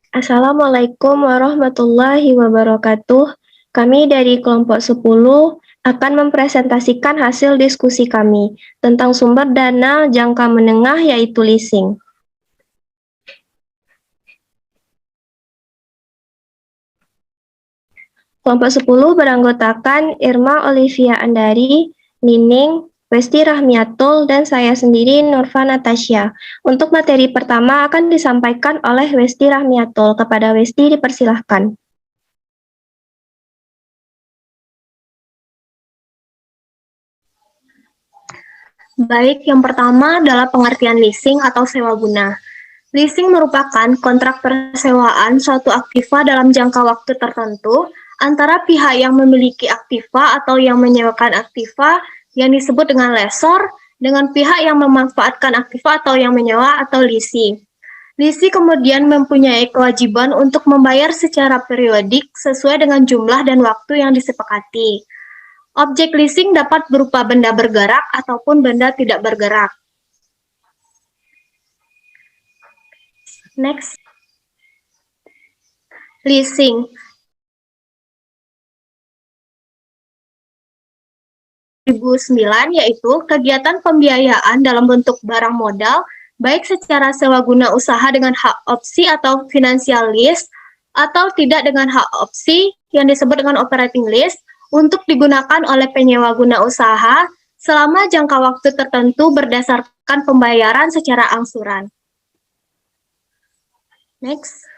Assalamualaikum warahmatullahi wabarakatuh. Kami dari kelompok 10 akan mempresentasikan hasil diskusi kami tentang sumber dana jangka menengah yaitu leasing. Kelompok 10 beranggotakan Irma Olivia Andari, Nining, Westi Rahmiatul, dan saya sendiri Nurfa Natasha. Untuk materi pertama akan disampaikan oleh Westi Rahmiatul. Kepada Westi dipersilahkan. Baik, yang pertama adalah pengertian leasing atau sewa guna. Leasing merupakan kontrak persewaan suatu aktiva dalam jangka waktu tertentu antara pihak yang memiliki aktiva atau yang menyewakan aktiva yang disebut dengan lessor dengan pihak yang memanfaatkan aktiva atau yang menyewa atau leasing. Leasing kemudian mempunyai kewajiban untuk membayar secara periodik sesuai dengan jumlah dan waktu yang disepakati. Objek leasing dapat berupa benda bergerak ataupun benda tidak bergerak. Next. Leasing. 2009 yaitu kegiatan pembiayaan dalam bentuk barang modal, baik secara sewa guna usaha dengan hak opsi atau financial lease, atau tidak dengan hak opsi yang disebut dengan operating lease, untuk digunakan oleh penyewa guna usaha selama jangka waktu tertentu berdasarkan pembayaran secara angsuran. Next.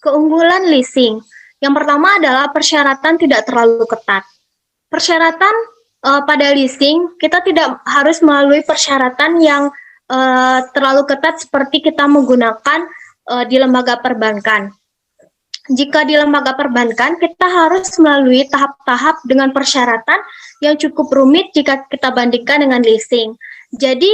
Keunggulan leasing. Yang pertama adalah persyaratan tidak terlalu ketat. Persyaratan pada leasing, kita tidak harus melalui persyaratan yang terlalu ketat seperti kita menggunakan di lembaga perbankan. Jika di lembaga perbankan, kita harus melalui tahap-tahap dengan persyaratan yang cukup rumit jika kita bandingkan dengan leasing. Jadi,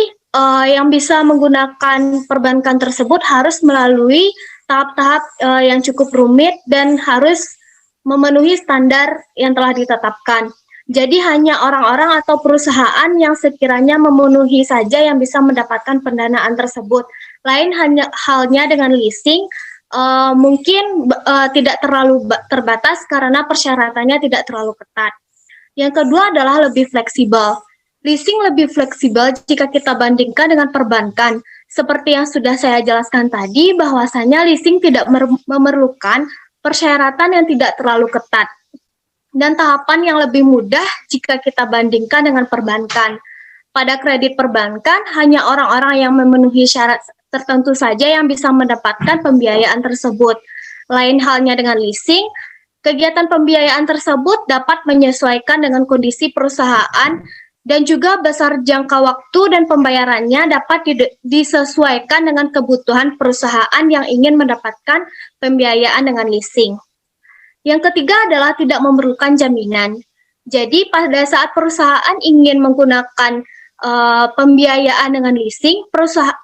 yang bisa menggunakan perbankan tersebut harus melalui tahap-tahap yang cukup rumit dan harus memenuhi standar yang telah ditetapkan. Jadi hanya orang-orang atau perusahaan yang sekiranya memenuhi saja yang bisa mendapatkan pendanaan tersebut. Lain halnya dengan leasing, mungkin tidak terlalu terbatas karena persyaratannya tidak terlalu ketat. Yang kedua adalah lebih fleksibel. Leasing lebih fleksibel jika kita bandingkan dengan perbankan. Seperti yang sudah saya jelaskan tadi, bahwasanya leasing tidak memerlukan persyaratan yang tidak terlalu ketat dan tahapan yang lebih mudah jika kita bandingkan dengan perbankan. Pada kredit perbankan, hanya orang-orang yang memenuhi syarat tertentu saja yang bisa mendapatkan pembiayaan tersebut. Lain halnya dengan leasing, kegiatan pembiayaan tersebut dapat menyesuaikan dengan kondisi perusahaan dan juga besar jangka waktu dan pembayarannya dapat disesuaikan dengan kebutuhan perusahaan yang ingin mendapatkan pembiayaan dengan leasing. Yang ketiga adalah tidak memerlukan jaminan. Jadi pada saat perusahaan ingin menggunakan pembiayaan dengan leasing,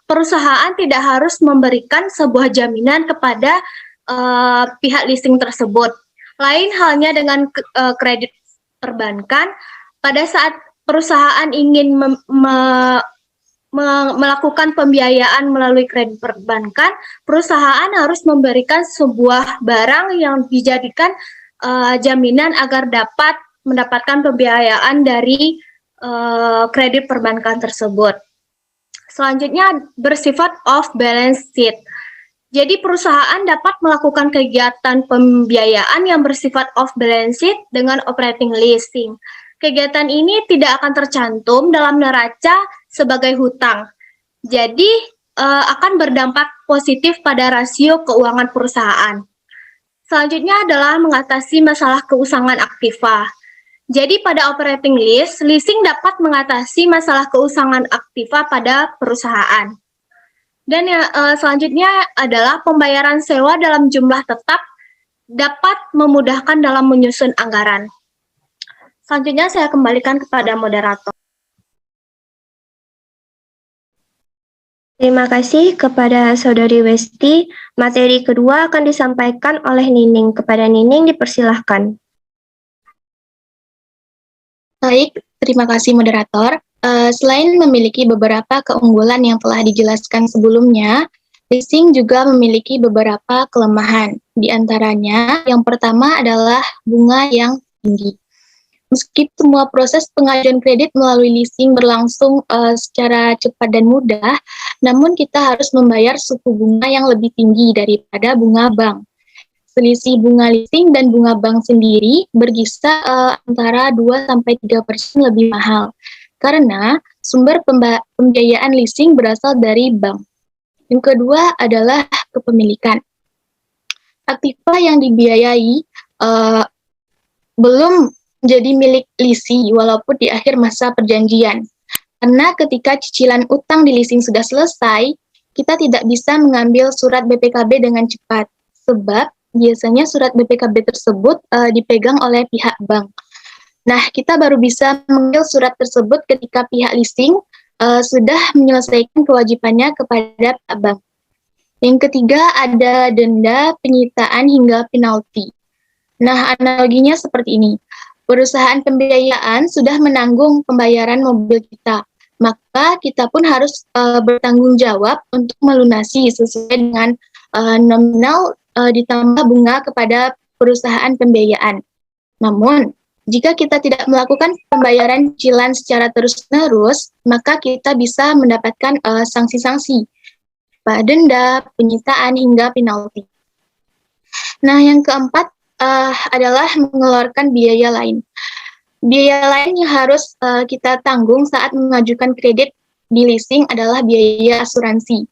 perusahaan tidak harus memberikan sebuah jaminan kepada pihak leasing tersebut. Lain halnya dengan kredit perbankan, pada saat perusahaan ingin melakukan pembiayaan melalui kredit perbankan, perusahaan harus memberikan sebuah barang yang dijadikan jaminan agar dapat mendapatkan pembiayaan dari kredit perbankan tersebut. Selanjutnya bersifat off balance sheet. Jadi perusahaan dapat melakukan kegiatan pembiayaan yang bersifat off balance sheet dengan operating leasing. Kegiatan ini tidak akan tercantum dalam neraca sebagai hutang. Jadi akan berdampak positif pada rasio keuangan perusahaan. Selanjutnya adalah mengatasi masalah keusangan aktiva. Jadi pada operating lease, leasing dapat mengatasi masalah keusangan aktiva pada perusahaan. Dan selanjutnya adalah pembayaran sewa dalam jumlah tetap dapat memudahkan dalam menyusun anggaran. Selanjutnya saya kembalikan kepada moderator. Terima kasih kepada Saudari Westi. Materi kedua akan disampaikan oleh Nining. Kepada Nining dipersilahkan. Baik, terima kasih moderator. Selain memiliki beberapa keunggulan yang telah dijelaskan sebelumnya, leasing juga memiliki beberapa kelemahan. Di antaranya, yang pertama adalah bunga yang tinggi. Meski semua proses pengajuan kredit melalui leasing berlangsung secara cepat dan mudah, namun kita harus membayar suku bunga yang lebih tinggi daripada bunga bank. Selisih bunga leasing dan bunga bank sendiri berkisar antara 2-3% lebih mahal, karena sumber pembiayaan leasing berasal dari bank. Yang kedua adalah kepemilikan. Aktiva yang dibiayai belum menjadi milik leasing walaupun di akhir masa perjanjian. Karena ketika cicilan utang di leasing sudah selesai, kita tidak bisa mengambil surat BPKB dengan cepat, sebab biasanya surat BPKB tersebut dipegang oleh pihak bank. Nah, kita baru bisa mengambil surat tersebut ketika pihak leasing sudah menyelesaikan kewajibannya kepada pihak bank. Yang ketiga ada denda, penyitaan, hingga penalti. Nah, analoginya seperti ini. Perusahaan pembiayaan sudah menanggung pembayaran mobil kita, maka kita pun harus bertanggung jawab untuk melunasi sesuai dengan nominal ditambah bunga kepada perusahaan pembiayaan. Namun, jika kita tidak melakukan pembayaran cicilan secara terus-menerus, maka kita bisa mendapatkan sanksi-sanksi, denda, penyitaan, hingga penalti. Nah, yang keempat adalah mengeluarkan biaya lain. Biaya lain yang harus kita tanggung saat mengajukan kredit di leasing adalah biaya asuransi.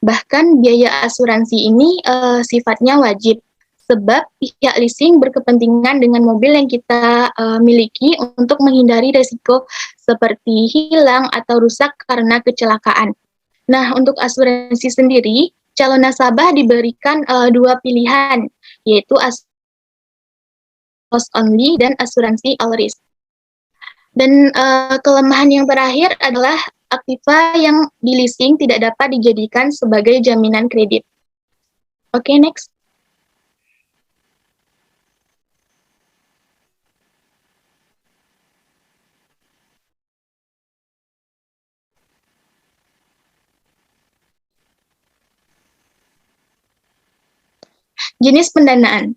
Bahkan biaya asuransi ini sifatnya wajib, sebab pihak leasing berkepentingan dengan mobil yang kita miliki untuk menghindari risiko seperti hilang atau rusak karena kecelakaan. Nah, untuk asuransi sendiri, calon nasabah diberikan dua pilihan, yaitu asuransi loss only dan asuransi all risk. Dan kelemahan yang terakhir adalah aktiva yang di leasing tidak dapat dijadikan sebagai jaminan kredit. Oke, next. Jenis pendanaan.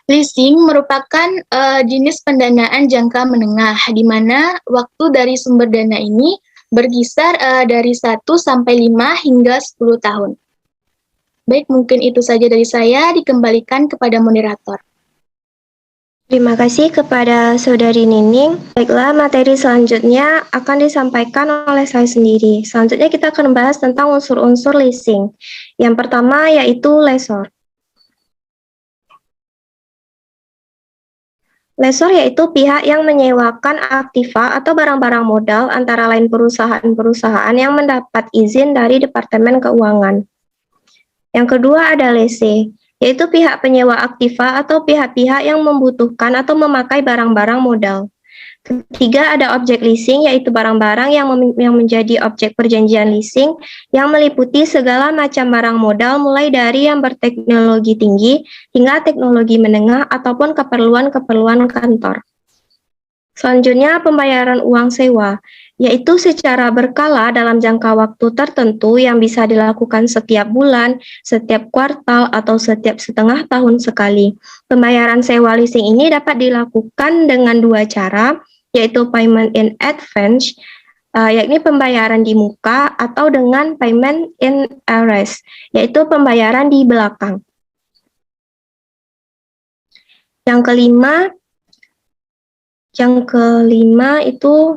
Leasing merupakan jenis pendanaan jangka menengah, di mana waktu dari sumber dana ini berkisar dari 1 sampai 5 hingga 10 tahun. Baik, mungkin itu saja dari saya, dikembalikan kepada moderator. Terima kasih kepada Saudari Nining. Baiklah, materi selanjutnya akan disampaikan oleh saya sendiri. Selanjutnya kita akan membahas tentang unsur-unsur leasing. Yang pertama yaitu lessor. Lessor yaitu pihak yang menyewakan aktiva atau barang-barang modal antara lain perusahaan-perusahaan yang mendapat izin dari Departemen Keuangan. Yang kedua ada lessee, yaitu pihak penyewa aktiva atau pihak-pihak yang membutuhkan atau memakai barang-barang modal. Ketiga ada objek leasing, yaitu barang-barang yang menjadi objek perjanjian leasing yang meliputi segala macam barang modal mulai dari yang berteknologi tinggi hingga teknologi menengah ataupun keperluan-keperluan kantor. Selanjutnya pembayaran uang sewa, yaitu secara berkala dalam jangka waktu tertentu yang bisa dilakukan setiap bulan, setiap kuartal, atau setiap setengah tahun sekali. Pembayaran sewa leasing ini dapat dilakukan dengan dua cara, yaitu payment in advance, yakni pembayaran di muka, atau dengan payment in arrears, yaitu pembayaran di belakang. Yang kelima itu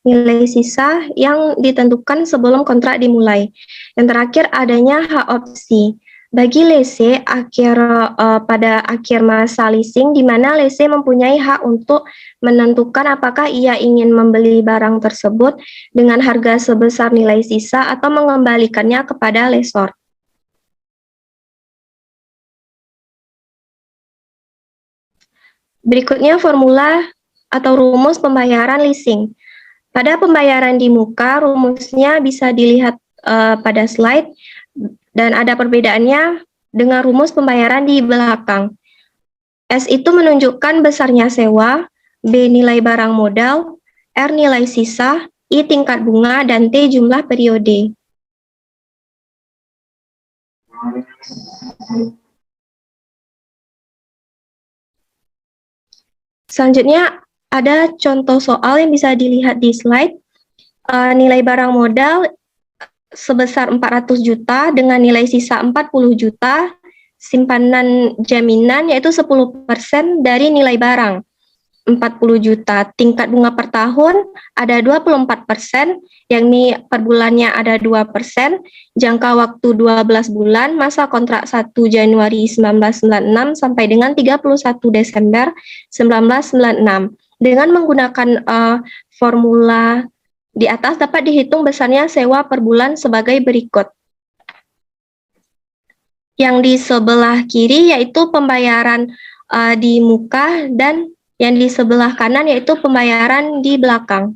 nilai sisa yang ditentukan sebelum kontrak dimulai. Yang terakhir adanya hak opsi. Bagi lessee pada akhir masa leasing, di mana lessee mempunyai hak untuk menentukan apakah ia ingin membeli barang tersebut dengan harga sebesar nilai sisa atau mengembalikannya kepada lessor. Berikutnya formula atau rumus pembayaran leasing. Pada pembayaran di muka, rumusnya bisa dilihat pada slide, dan ada perbedaannya dengan rumus pembayaran di belakang. S itu menunjukkan besarnya sewa, B. Nilai barang modal, R. Nilai sisa, I. Tingkat bunga, dan T. Jumlah periode. Selanjutnya, ada contoh soal yang bisa dilihat di slide. Nilai barang modal sebesar 400 juta dengan nilai sisa 40 juta, simpanan jaminan yaitu 10% dari nilai barang. 40 juta. Tingkat bunga per tahun ada 24%, yakni per bulannya ada 2%, jangka waktu 12 bulan, masa kontrak 1 Januari 1996 sampai dengan 31 Desember 1996. Dengan menggunakan formula di atas dapat dihitung besarnya sewa per bulan sebagai berikut. Yang di sebelah kiri yaitu pembayaran di muka dan yang di sebelah kanan yaitu pembayaran di belakang.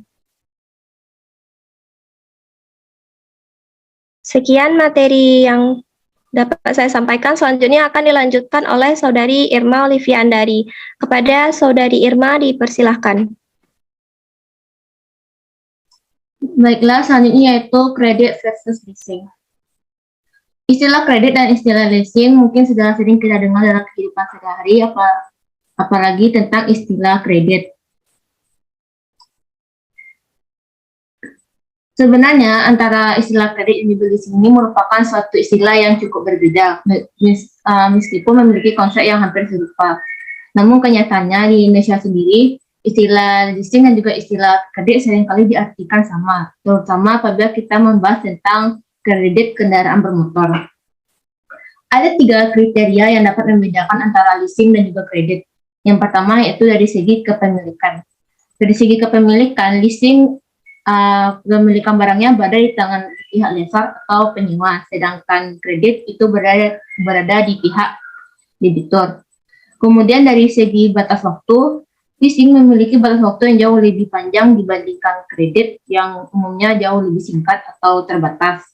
Sekian materi yang dapat saya sampaikan. Selanjutnya akan dilanjutkan oleh Saudari Irma Olivia Andari. Kepada Saudari Irma dipersilahkan. Baiklah, selanjutnya yaitu kredit versus leasing. Istilah kredit dan istilah leasing mungkin sudah sering kita dengar dalam kehidupan sehari-hari, apalagi tentang istilah kredit. Sebenarnya antara istilah kredit dan leasing ini merupakan suatu istilah yang cukup berbeda, meskipun memiliki konsep yang hampir serupa. Namun kenyataannya di Indonesia sendiri, istilah leasing dan juga istilah kredit seringkali diartikan sama, terutama apabila kita membahas tentang kredit kendaraan bermotor. Ada 3 kriteria yang dapat membedakan antara leasing dan juga kredit. Yang pertama yaitu dari segi kepemilikan. Dari segi kepemilikan, leasing kepemilikan barangnya berada di tangan pihak lessor atau penyewa, sedangkan kredit itu berada di pihak debitur. Kemudian dari segi batas waktu, leasing memiliki batas waktu yang jauh lebih panjang dibandingkan kredit yang umumnya jauh lebih singkat atau terbatas.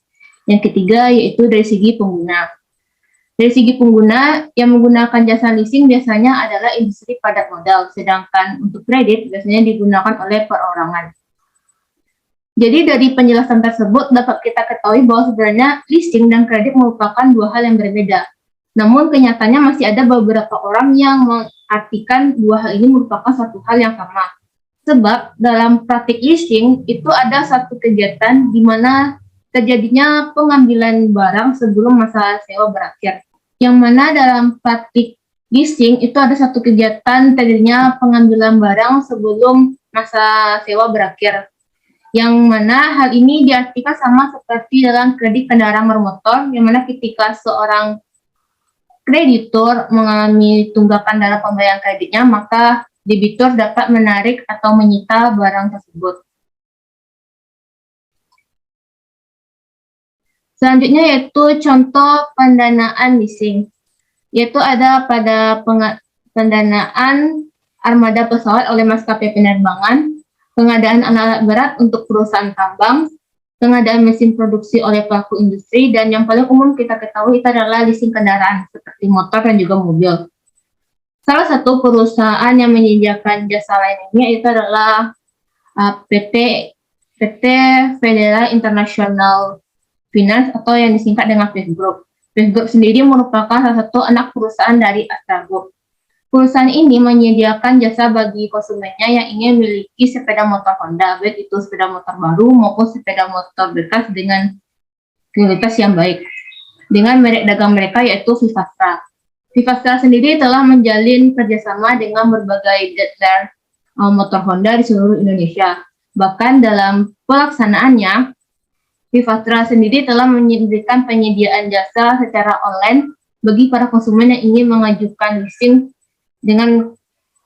Yang ketiga yaitu dari segi pengguna. Dari segi pengguna, yang menggunakan jasa leasing biasanya adalah industri padat modal, sedangkan untuk kredit biasanya digunakan oleh perorangan. Jadi dari penjelasan tersebut dapat kita ketahui bahwa sebenarnya leasing dan kredit merupakan 2 hal yang berbeda. Namun kenyataannya masih ada beberapa orang yang mengartikan 2 hal ini merupakan satu hal yang sama. Sebab dalam praktik leasing itu ada satu kegiatan di mana terjadinya pengambilan barang sebelum masa sewa berakhir. Yang mana dalam praktik leasing itu ada satu kegiatan terjadinya pengambilan barang sebelum masa sewa berakhir. Yang mana hal ini diartikan sama seperti dalam kredit kendaraan bermotor, yang mana ketika seorang kreditur mengalami tunggakan dalam pembayaran kreditnya, maka debitur dapat menarik atau menyita barang tersebut. Selanjutnya yaitu contoh pendanaan leasing, yaitu ada pada pendanaan armada pesawat oleh maskapai penerbangan, pengadaan alat berat untuk perusahaan tambang, pengadaan mesin produksi oleh pelaku industri, dan yang paling umum kita ketahui itu adalah leasing kendaraan seperti motor dan juga mobil. Salah satu perusahaan yang menyediakan jasa lain ini itu adalah PT Federal International Finance atau yang disingkat dengan FIF Group. FIF Group sendiri merupakan salah satu anak perusahaan dari Astra Group. Perusahaan ini menyediakan jasa bagi konsumennya yang ingin memiliki sepeda motor Honda, baik itu sepeda motor baru maupun sepeda motor bekas dengan kualitas yang baik, dengan merek dagang mereka yaitu Vivastra. Vivastra sendiri telah menjalin kerjasama dengan berbagai dealer motor Honda di seluruh Indonesia. Bahkan dalam pelaksanaannya, Vivastra sendiri telah memberikan penyediaan jasa secara online bagi para konsumen yang ingin mengajukan leasing dengan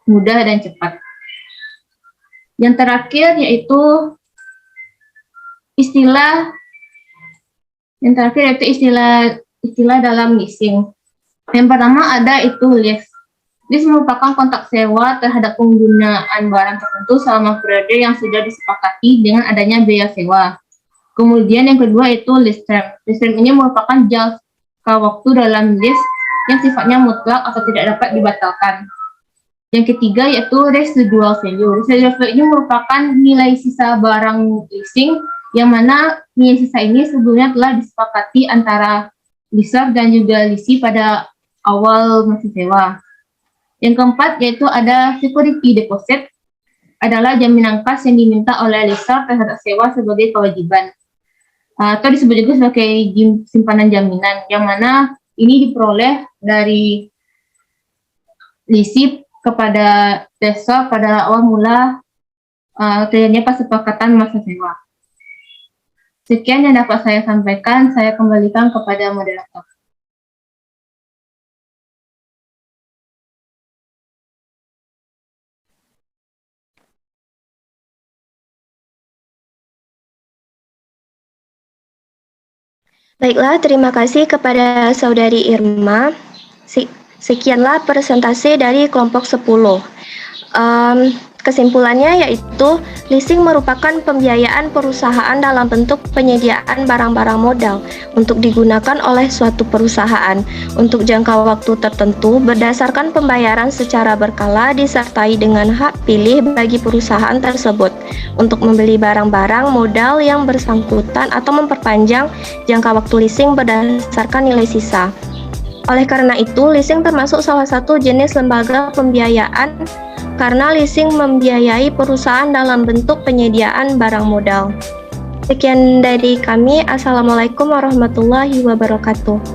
mudah dan cepat. Yang terakhir yaitu istilah dalam leasing. Yang pertama ada itu lease. Lease merupakan kontrak sewa terhadap penggunaan barang tertentu selama periode yang sudah disepakati dengan adanya biaya sewa. Kemudian yang kedua itu lease term. Lease term ini merupakan jangka waktu dalam lease yang sifatnya mutlak atau tidak dapat dibatalkan. Yang ketiga yaitu residual value. Residual value merupakan nilai sisa barang leasing yang mana nilai sisa ini sebelumnya telah disepakati antara lessor dan juga lessee pada awal masa sewa. Yang keempat yaitu ada security deposit, adalah jaminan kas yang diminta oleh lessor terhadap sewa sebagai kewajiban. Atau disebut juga sebagai simpanan jaminan, yang mana ini diperoleh dari lessee kepada lessor pada awal mula terjadinya kesepakatan masa sewa. Sekian yang dapat saya sampaikan, saya kembalikan kepada moderator. Baiklah, terima kasih kepada Saudari Irma. Sekianlah presentasi dari kelompok 10. Kesimpulannya yaitu leasing merupakan pembiayaan perusahaan dalam bentuk penyediaan barang-barang modal untuk digunakan oleh suatu perusahaan untuk jangka waktu tertentu berdasarkan pembayaran secara berkala disertai dengan hak pilih bagi perusahaan tersebut untuk membeli barang-barang modal yang bersangkutan atau memperpanjang jangka waktu leasing berdasarkan nilai sisa. Oleh karena itu, leasing termasuk salah satu jenis lembaga pembiayaan karena leasing membiayai perusahaan dalam bentuk penyediaan barang modal. Sekian dari kami. Assalamualaikum warahmatullahi wabarakatuh.